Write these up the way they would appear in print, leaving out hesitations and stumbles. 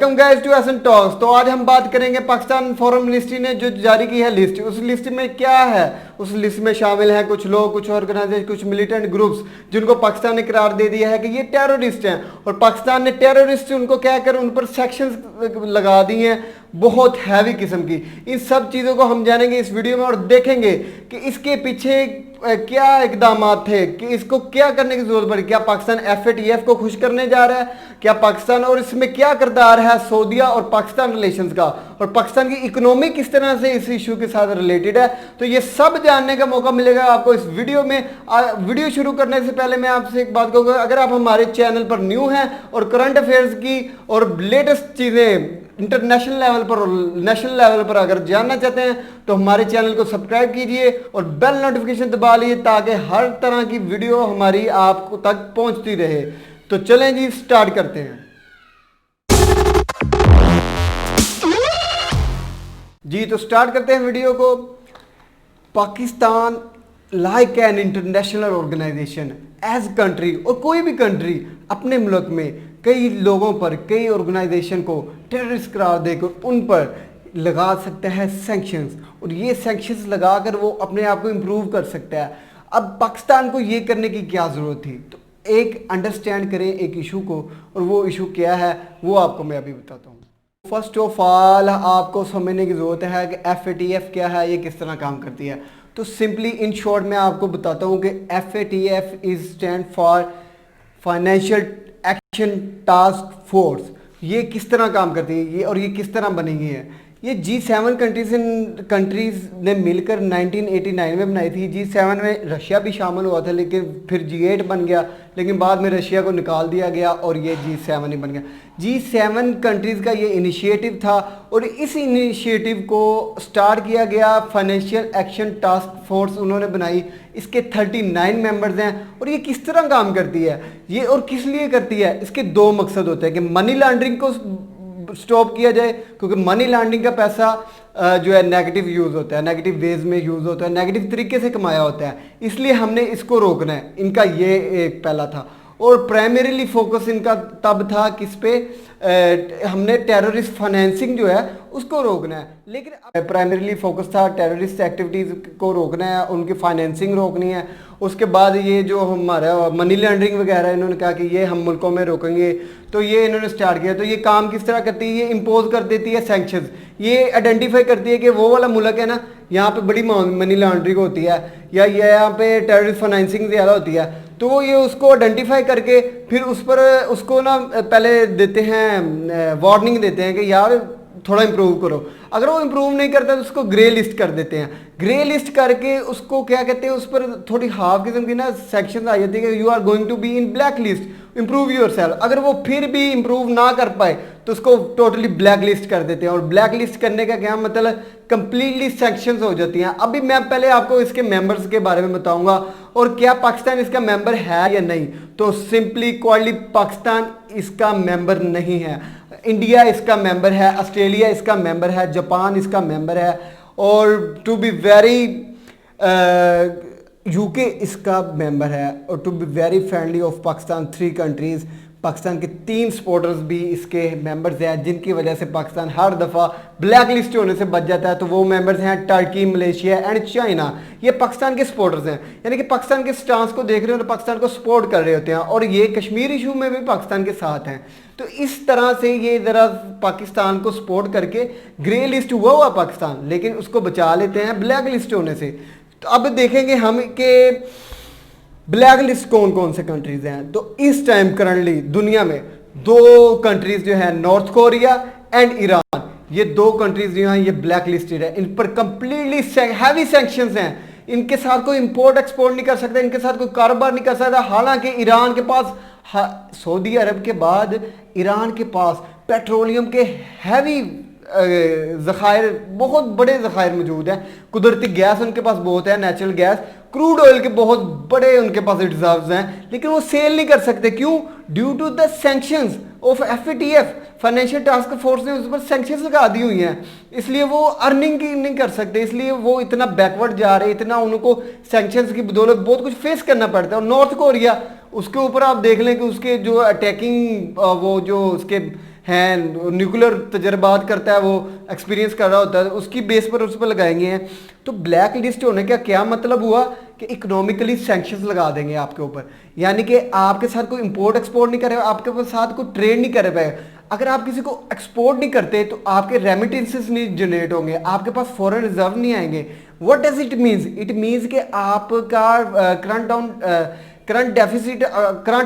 Welcome guys to एसन talks. तो आज हम बात करेंगे पाकिस्तान फॉरेन मिनिस्ट्री ने जो जारी की है लिस्ट। उस लिस्ट में क्या है? उस लिस्ट में शामिल हैं कुछ लोग, कुछ ऑर्गेनाइजेशन, कुछ मिलिटेंट ग्रुप्स जिनको पाकिस्तान ने करार दे दिया है कि ये टेररिस्ट हैं, और पाकिस्तान ने टेररिस्ट उनको कहकर उन पर सेक्शंस लगा दिए हैं बहुत हैवी किस्म की। इन सब चीज़ों को हम जानेंगे इस वीडियो में और देखेंगे कि इसके पीछे क्या इकदाम थे, कि इसको क्या करने की जरूरत पड़ी। क्या पाकिस्तान FATF को खुश करने जा रहा है? क्या पाकिस्तान, और इसमें क्या किरदार है सऊदीया और पाकिस्तान रिलेशंस का, और पाकिस्तान की इकोनॉमी किस तरह से इस इशू के साथ रिलेटेड है। तो ये सब जानने का मौका मिलेगा आपको इस वीडियो में। वीडियो शुरू करने से पहले मैं आपसे एक बात कहूँगा, अगर आप हमारे चैनल पर न्यू हैं और करंट अफेयर्स की और लेटेस्ट चीज़ें इंटरनेशनल लेवल पर और नेशनल लेवल पर अगर जानना चाहते हैं तो हमारे चैनल को सब्सक्राइब कीजिए और बेल नोटिफिकेशन दबा लीजिए ताकि हर तरह की वीडियो हमारी आपको तक पहुंचती रहे। तो चलें जी, स्टार्ट करते हैं जी। तो स्टार्ट करते हैं वीडियो को। Pakistan like an international organisation as country, और कोई भी कंट्री अपने मुल्क में कई लोगों पर, कई ऑर्गेनाइजेशन को टेररिस्ट करार देकर उन पर लगा सकता है सैंक्शंस, और ये सैंक्शंस लगाकर वो अपने आप को इम्प्रूव कर सकता है। अब पाकिस्तान को ये करने की क्या ज़रूरत थी? तो एक अंडरस्टैंड करें एक इशू को, और वो इशू क्या है वो आपको मैं अभी बताता हूँ। फर्स्ट ऑफ ऑल आपको समझने की ज़रूरत है कि FATF क्या है, ये किस तरह काम करती है। तो सिंपली इन शॉर्ट मैं आपको बताता हूँ कि FATF is stand for financial action task force. ये किस तरह काम करती है ये, और ये किस तरह बनेगी है? ये G7 कंट्रीज़ ने मिलकर 1989 में बनाई थी। G7 में रशिया भी शामिल हुआ था, लेकिन फिर G8 बन गया, लेकिन बाद में रशिया को निकाल दिया गया और ये G7 ही बन गया। G7 कंट्रीज़ का ये इनिशिएटिव था, और इस इनिशिएटिव को स्टार्ट किया गया फाइनेंशियल एक्शन टास्क फोर्स उन्होंने बनाई। इसके 39 मेंबर्स हैं, और ये किस तरह काम करती है ये, और किस लिए करती है? इसके दो मकसद होते हैं कि मनी लॉन्ड्रिंग को स्टॉप किया जाए, क्योंकि मनी लॉन्ड्रिंग का पैसा जो है नेगेटिव यूज़ होता है, नेगेटिव वेज में यूज़ होता है, नेगेटिव तरीके से कमाया होता है, इसलिए हमने इसको रोकना है। इनका ये एक पहला था, और प्राइमरीली फोकस इनका तब था किस पे, हमने टेररिस्ट फाइनेंसिंग जो है उसको रोकना है। लेकिन प्राइमरीली फोकस था टेररिस्ट एक्टिविटीज़ को रोकना है, उनकी फाइनेंसिंग रोकनी है। उसके बाद ये जो हमारा मनी लॉन्ड्रिंग वगैरह इन्होंने कहा कि ये हम मुल्कों में रोकेंगे, तो ये इन्होंने स्टार्ट किया। तो ये काम किस तरह करती है? ये इम्पोज कर देती है सैंक्शंस। ये आइडेंटिफाई करती है कि वो वाला मुल्क है ना, यहाँ पे बड़ी मनी लॉन्ड्रिंग होती है, या यहाँ पे टेररिस्ट फाइनेंसिंग ज़्यादा होती है, तो ये उसको आइडेंटिफाई करके फिर उस पर उसको ना पहले देते हैं, वार्निंग देते हैं कि यार थोड़ा इम्प्रूव करो। अगर वो इम्प्रूव नहीं करता तो उसको ग्रे लिस्ट कर देते हैं। ग्रे लिस्ट करके उसको क्या कहते हैं, उस पर थोड़ी हाफ किस्म की ना सेक्शन आ जाती है कि you are going to be in black list, improve yourself. अगर वो फिर भी इम्प्रूव ना कर पाए तो उसको टोटली ब्लैक लिस्ट कर देते हैं, और ब्लैक लिस्ट करने का क्या मतलब, कंप्लीटली सेक्शंस हो जाती हैं। अभी मैं पहले आपको इसके मेंबर्स के बारे में बताऊंगा, और क्या पाकिस्तान इसका मेंबर है या नहीं। तो सिंपली क्वाइटली पाकिस्तान इसका मेंबर नहीं है। इंडिया इसका मेंबर है, ऑस्ट्रेलिया इसका मेंबर है, जापान इसका मेंबर है, और टू बी वेरी UK इसका मेंबर है, और to be very friendly of Pakistan 3 countries. Pakistan के 3 सपोर्टर्स भी इसके मेंबर्स हैं, जिनकी वजह से पाकिस्तान हर दफ़ा ब्लैक लिस्ट होने से बच जाता है। तो वो मेंबर्स हैं टर्की, मलेशिया एंड चाइना। ये पाकिस्तान के सपोर्टर्स हैं, यानी कि पाकिस्तान के स्टांस को देख रहे हो और पाकिस्तान को सपोर्ट कर रहे होते हैं, और ये कश्मीर इशू में भी पाकिस्तान के साथ हैं। तो इस तरह से ये ज़रा पाकिस्तान को सपोर्ट करके ग्रे लिस्ट हुआ पाकिस्तान, लेकिन उसको बचा लेते हैं ब्लैक लिस्ट होने से। तो अब देखेंगे हम कि ब्लैक लिस्ट कौन कौन से कंट्रीज़ हैं। तो इस टाइम करंटली दुनिया में 2 कंट्रीज़ जो है, नॉर्थ कोरिया एंड ईरान, ये 2 कंट्रीज़ जो हैं ये ब्लैक लिस्टेड है। इन पर कंप्लीटली हैवी सैंक्शंस हैं, इनके साथ कोई इंपोर्ट एक्सपोर्ट नहीं कर सकता, इनके साथ कोई कारोबार नहीं कर सकता। हालांकि ईरान के पास, सऊदी अरब के बाद ईरान के पास पेट्रोलियम के हैवी ज़खायर, बहुत बड़े ज़खायर मौजूद हैं। कुदरती गैस उनके पास बहुत है, नेचुरल गैस, क्रूड ऑयल के बहुत बड़े उनके पास रिजर्व्स हैं, लेकिन वो सेल नहीं कर सकते। क्यों? Due to the sanctions of FATF, financial task force ने उस पर सैंक्शंस लगा दी हुई हैं, इसलिए वो अर्निंग नहीं कर सकते, इसलिए वो इतना बैकवर्ड जा रहे, इतना उनको सैंक्शंस की बदौलत बहुत कुछ फेस करना पड़ता है। और नॉर्थ कोरिया, उसके ऊपर आप देख लें कि उसके जो अटैकिंग वो जो उसके हैं, न्यूक्लियर तजर्बात करता है, वो एक्सपीरियंस कर रहा होता है, उसकी बेस पर उस पर लगाएंगे हैं। तो ब्लैक लिस्ट होने का क्या मतलब हुआ कि इकोनॉमिकली सैंक्शंस लगा देंगे आपके ऊपर, यानी कि आपके साथ कोई इंपोर्ट एक्सपोर्ट नहीं करे, आपके साथ कोई ट्रेड नहीं कर पाए। अगर आप किसी को एक्सपोर्ट नहीं करते तो आपके रेमिटेंसेस नहीं जनरेट होंगे, आपके पास फॉरेन रिजर्व नहीं आएंगे। What does it means? It means कि आपका करंट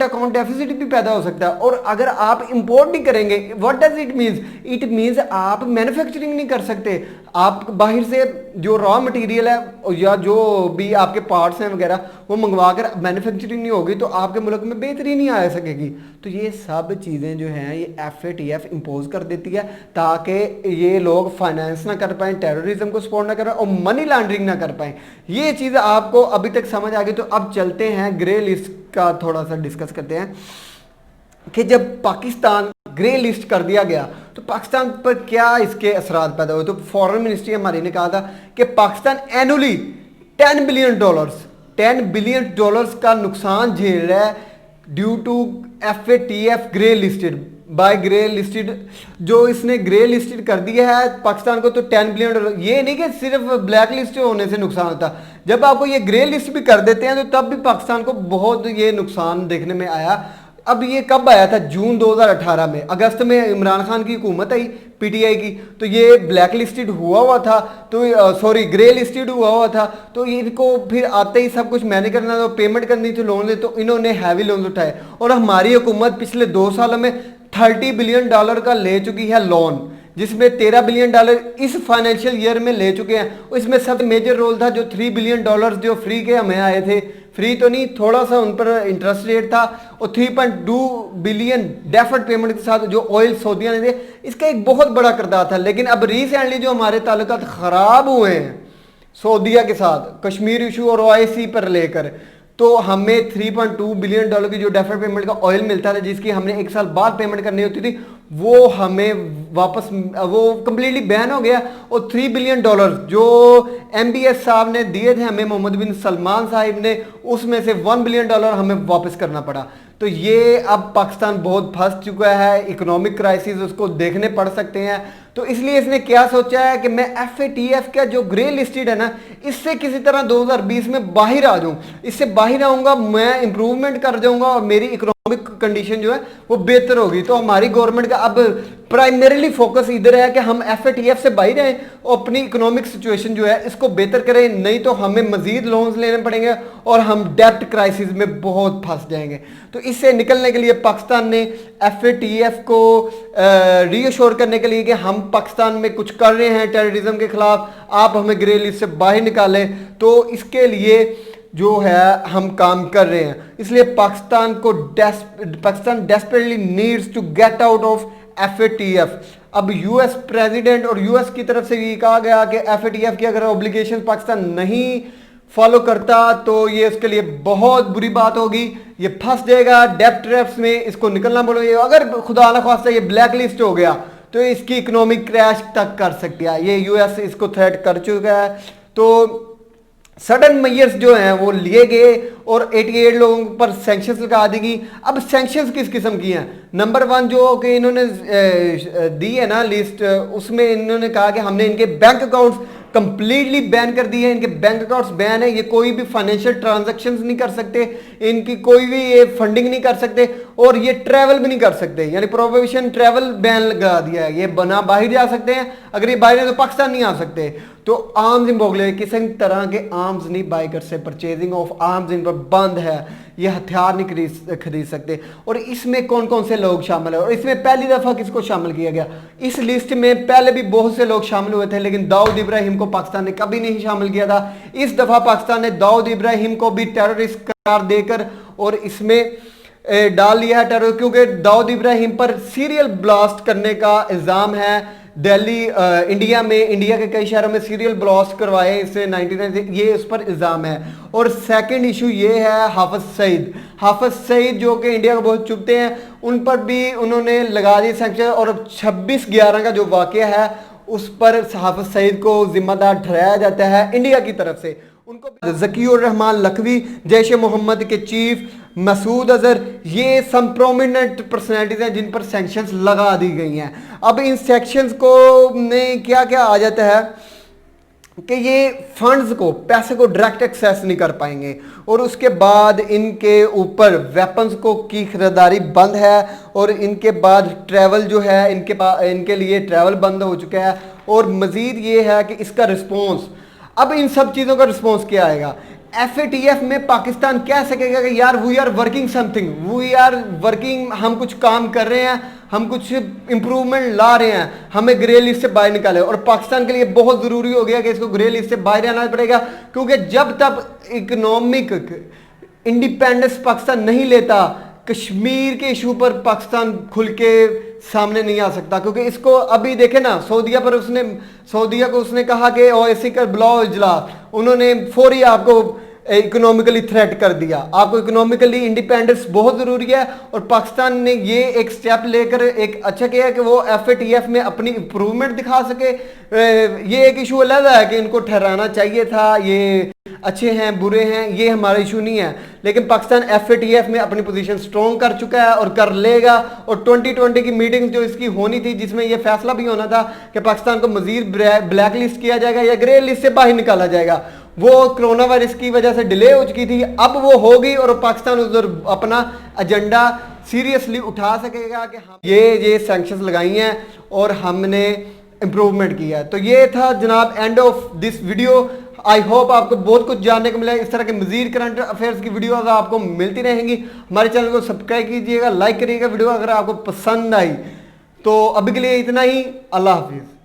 अकाउंट डेफिसिट भी पैदा हो सकता है। और अगर आप इंपोर्ट नहीं करेंगे, what does it means? It means आप मैन्युफैक्चरिंग नहीं कर सकते। आप बाहर से जो रॉ मटेरियल है या जो भी आपके पार्ट्स हैं वगैरह वो मंगवा कर मैन्युफैक्चरिंग नहीं होगी तो आपके मुल्क में बेहतरी नहीं आ सकेगी। तो ये सब चीज़ें जो हैं ये FATF इम्पोज कर देती है ताकि ये लोग फाइनेंस ना कर पाएँ, टेररिज्म को सपोर्ट ना कर पाएँ और मनी लॉन्ड्रिंग ना कर पाएँ। ये चीज़ आपको अभी तक समझ आ गई। तो अब चलते हैं ग्रे लिस्ट का थोड़ा सा डिस्कस करते हैं कि जब पाकिस्तान ग्रे लिस्ट कर दिया गया तो पाकिस्तान पर क्या इसके असरात पैदा हुए। तो फॉरेन मिनिस्ट्री हमारी ने कहा था कि पाकिस्तान एनुअली $10 बिलियन का नुकसान झेल रहा है due to FATF grey listed by grey listed. जो इसने ग्रे लिस्टेड कर दिया है पाकिस्तान को तो $10 बिलियन। ये नहीं कि सिर्फ ब्लैक लिस्ट होने से नुकसान होता, जब आपको ये ग्रे लिस्ट भी कर देते हैं तो तब भी पाकिस्तान को बहुत ये नुकसान देखने में आया। अब ये कब आया था? जून 2018 में, अगस्त में इमरान खान की हुकूमत आई PTI की, तो ये ब्लैक लिस्टेड हुआ था, तो ग्रे लिस्टेड हुआ था। तो इनको फिर आते ही सब कुछ मैंने करना था, पेमेंट करनी थी लोन ले, तो इन्होंने हैवी लोन उठाए। और हमारी हुकूमत पिछले 2 सालों में $30 बिलियन का ले चुकी है लोन, जिसमें $13 बिलियन इस फाइनेंशियल ईयर में ले चुके हैं। इसमें सबसे मेजर रोल था जो $3 बिलियन जो फ्री के हमें आए थे, फ्री तो नहीं, थोड़ा सा उन पर इंटरेस्ट रेट था, और 3.2 बिलियन डेफर्ड पेमेंट के साथ जो ऑयल सऊदिया ने थे, इसका एक बहुत बड़ा किरदार था। लेकिन अब रिसेंटली जो हमारे ताल्लुकात ख़राब हुए हैं सऊदिया के साथ कश्मीर इशू और OIC पर लेकर, तो हमें $3.2 बिलियन की जो डेफर्ड पेमेंट का ऑयल मिलता था, जिसकी हमने 1 साल बाद पेमेंट करनी होती थी, वो हमें वापस वो कंप्लीटली बैन हो गया। और $3 बिलियन जो MBS साहब ने दिए थे हमें, मोहम्मद बिन सलमान साहिब ने, उसमें से $1 बिलियन हमें वापस करना पड़ा। तो ये अब पाकिस्तान बहुत फंस चुका है, इकोनॉमिक क्राइसिस उसको देखने पड़ सकते हैं। तो इसलिए इसने क्या सोचा है कि मैं FATF का जो ग्रे लिस्टेड है ना, इससे किसी तरह 2020 में बाहर आ जाऊं, इससे बाहर आऊंगा, मैं इंप्रूवमेंट कर जाऊंगा और मेरी इकोनॉमिक कंडीशन जो है वो बेहतर होगी। तो हमारी गवर्नमेंट का अब प्राइमरीली फोकस इधर है कि हम FATF से बाहर आए और अपनी इकोनॉमिक सिचुएशन जो है इसको बेहतर करें, नहीं तो हमें मजीद लोन्स लेने पड़ेंगे और हम डेब्ट क्राइसिस में बहुत फंस जाएंगे। तो इससे निकलने के लिए पाकिस्तान ने FATF को रीअश्योर करने के लिए कि हम पाकिस्तान में कुछ कर रहे हैं टेररिज्म के खिलाफ, आप हमें ग्रे लिस्ट से बाहर निकालें, तो इसके लिए जो है हम काम कर रहे हैं। इसलिए Pakistan desperately needs to get out of FATF। अब US प्रेसिडेंट और US की तरफ से ये कहा गया कि FATF की अगर ऑब्लिगेशन पाकिस्तान नहीं फॉलो करता तो ये उसके लिए बहुत बुरी बात होगी, ये फंस जाएगा डेब्ट ट्रैप्स में, इसको निकलना बोलेगा। अगर खुदा ना खास्ता ये ब्लैक लिस्ट हो गया तो इसकी इकोनॉमिक क्रैश तक कर सकती है, ये US इसको थ्रेट कर चुका है। तो सडन मेजर्स जो हैं वो लिए गए और 88 लोगों पर सैंक्शंस लगा देगी। अब सैंक्शंस किस किस्म की हैं? नंबर 1 जो कि इन्होंने दी है ना लिस्ट, उसमें इन्होंने कहा कि हमने इनके बैंक अकाउंट्स कंप्लीटली बैन कर दिए हैं, इनके बैंक अकाउंट्स बैन है, ये कोई भी फाइनेंशियल ट्रांजैक्शंस नहीं कर सकते, इनकी कोई भी ये फंडिंग नहीं कर सकते और ये ट्रैवल भी नहीं कर सकते, यानी प्रोहिबिशन ट्रैवल बैन लगा दिया है। ये बना बाहर जा सकते हैं, अगर ये बाहर है तो पाकिस्तान नहीं आ सकते। तो आर्म्स इम्बोगले किसी तरह के आर्म्स नहीं बाई कर सकते, परचेजिंग ऑफ आर्म्स इन पर बंद है, ये हथियार नहीं खरीद सकते। और इसमें कौन कौन से लोग शामिल है और इसमें पहली दफ़ा किसको शामिल किया गया? इस लिस्ट में पहले भी बहुत से लोग शामिल हुए थे, लेकिन दाऊद इब्राहिम को पाकिस्तान ने कभी नहीं शामिल किया था। इस दफ़ा पाकिस्तान ने दाऊद इब्राहिम को भी टेररिस्ट करार देकर और इसमें डाल लिया है टेरर, क्योंकि दाऊद इब्राहिम पर सीरियल ब्लास्ट करने का इल्ज़ाम है। दिल्ली इंडिया में, इंडिया के कई शहरों में सीरियल ब्लास्ट करवाए इससे 99, ये उस पर इल्ज़ाम है। और सेकंड इशू ये है हाफिज सईद जो कि इंडिया को बहुत चुभते हैं, उन पर भी उन्होंने लगा दिए सैंक्शन और 26/11 का जो वाक़या है उस पर हाफिज सईद को जिम्मेदार ठहराया जाता है इंडिया की तरफ से। उनको ज़कीउर रहमान लखवी, जैश ए मोहम्मद के चीफ मसूद अजहर, ये सम प्रोमिनेंट पर्सनैलिटीज हैं जिन पर सैंक्शंस लगा दी गई हैं। अब इन सैंक्शंस को में क्या क्या आ जाता है कि ये फंड्स को, पैसे को डायरेक्ट एक्सेस नहीं कर पाएंगे, और उसके बाद इनके ऊपर वेपन्स को की खरीदारी बंद है, और इनके बाद ट्रैवल जो है इनके लिए ट्रैवल बंद हो चुका है। और मज़ीद ये है कि इसका रिस्पॉन्स, अब इन सब चीज़ों का रिस्पॉन्स क्या आएगा? FATF में पाकिस्तान कह सकेगा कि यार we are working something, we are working, हम कुछ काम कर रहे हैं, हम कुछ इंप्रूवमेंट ला रहे हैं, हमें ग्रे लिस्ट से बाहर निकाले। और पाकिस्तान के लिए बहुत ज़रूरी हो गया कि इसको ग्रे लिस्ट से बाहर आना पड़ेगा, क्योंकि जब तक इकोनॉमिक इंडिपेंडेंस पाकिस्तान नहीं लेता, कश्मीर के इशू पर पाकिस्तान खुल के सामने नहीं आ सकता। क्योंकि इसको अभी देखे ना, सऊदीया को उसने कहा कि OIC का बुलाओ इजलास, उन्होंने फौरी आपको इकोनॉमिकली थ्रेट कर दिया। आपको इकोनॉमिकली इंडिपेंडेंस बहुत ज़रूरी है, और पाकिस्तान ने ये एक स्टेप लेकर एक अच्छा किया कि वो FATF में अपनी इंप्रूवमेंट दिखा सके। ये एक इशू अलग है कि इनको ठहराना चाहिए था, ये अच्छे हैं बुरे हैं, ये हमारा इशू नहीं है, लेकिन पाकिस्तान FATF में अपनी पोजीशन स्ट्रॉन्ग कर चुका है और कर लेगा। और 2020 की मीटिंग जो इसकी होनी थी, जिसमें यह फैसला भी होना था कि पाकिस्तान को मजीद ब्लैक लिस्ट किया जाएगा या ग्रे लिस्ट से बाहर निकाला जाएगा, वो कोरोना वायरस की वजह से डिले हो चुकी थी। अब वो होगी और पाकिस्तान उधर अपना एजेंडा सीरियसली उठा सकेगा कि हम ये सैंक्शंस लगाई हैं और हमने इम्प्रूवमेंट किया है। तो ये था जनाब end of this video. I hope आपको बहुत कुछ जानने को मिला। इस तरह के मजीद करंट अफेयर्स की वीडियो अगर आपको मिलती रहेंगी, हमारे चैनल को सब्सक्राइब कीजिएगा, लाइक करिएगा वीडियो अगर आपको पसंद आई। तो अभी के लिए इतना ही, अल्लाह हाफिज़।